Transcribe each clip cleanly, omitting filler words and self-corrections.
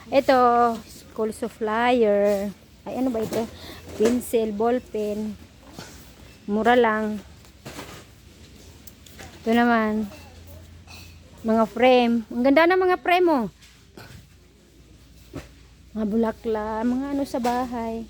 Ito, school supplier. Ay, ano ba ito? Pencil, ballpen. Mura lang. Ito naman. Mga frame. Ang ganda na mga frame mo. Mga bulakla. Mga ano sa bahay.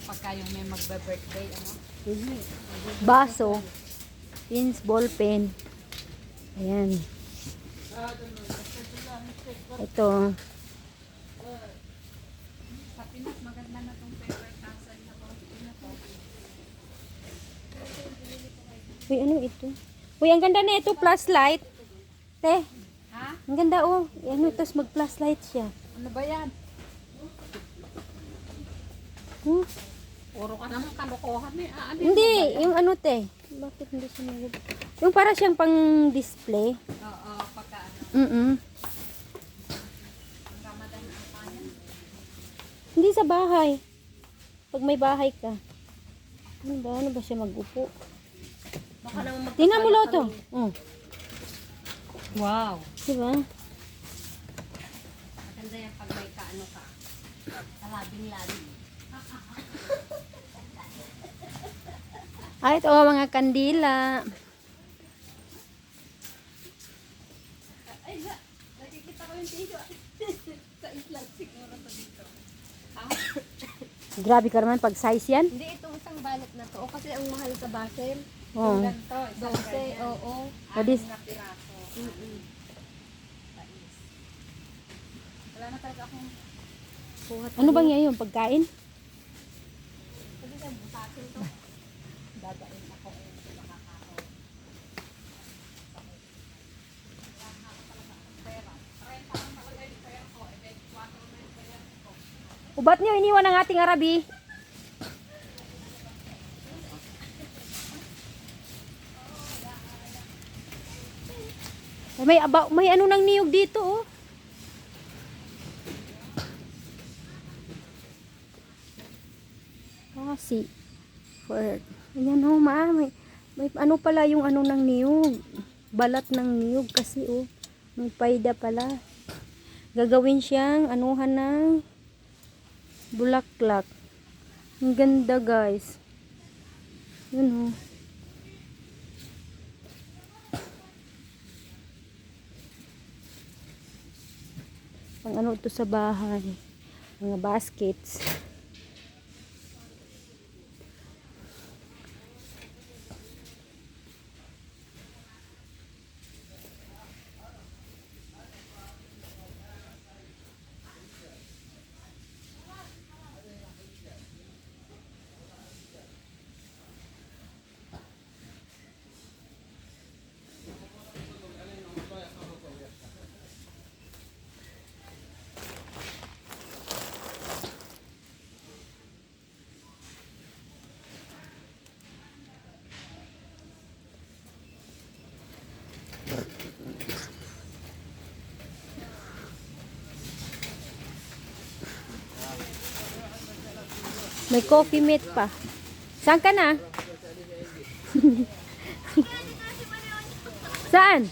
Pagka yung may magbe-birthday, ano? Baso. Pins, ballpen. Ayan. Ito. Sa Pinas, maganda na itong paper castle na po. Uy, ano ito? Uy, ang ganda na ito. Flashlight. Te. Ha? Ang ganda oh. Ano, tapos mag-flashlight siya. Ano ba yan? Hmm? Puro ka naman kalokohan eh. Ah, ano Hindi, ba yan? yung ano te. Bakit hindi siya mag... Yung para siyang pang display. Oo, pagka ano. Mm. Ang Ramadan ang kanya. Hindi sa bahay. Pag may bahay ka. Ano ba? Ano ba siya mag-upo? Baka naman Tingnan mo to. Oh, Wow. diba? Maganda yan pag may kaano ka. Kalabing-labing. Ay, ito mga kandila. Ay, nakikita ko yung tiyo. Sa islang siguro to dito. Grabe ka naman pag size yan. Hindi, itong isang balot na to. O, kasi ang mahal sa Basel. Oh. Ganito, isang 12, ganyan. oo. O, dis- Na piraso. Tais. Wala na talaga akong Ano bang yan yung pagkain? Kasi sa Basel to. dadain ako sa makakao. Ubat niyo iniwan ang ating Arabi. May ano nang niyog dito oh. Kasi for ayan oh may ano pala yung ano ng niyog. Balat ng niyog kasi oh. May paida pala. Gagawin siyang anuhan ng bulaklak. Ang ganda guys. Yun oh. Pang ano ito sa bahay. Mga baskets. May coffee mate pa. Saan ka na? Saan?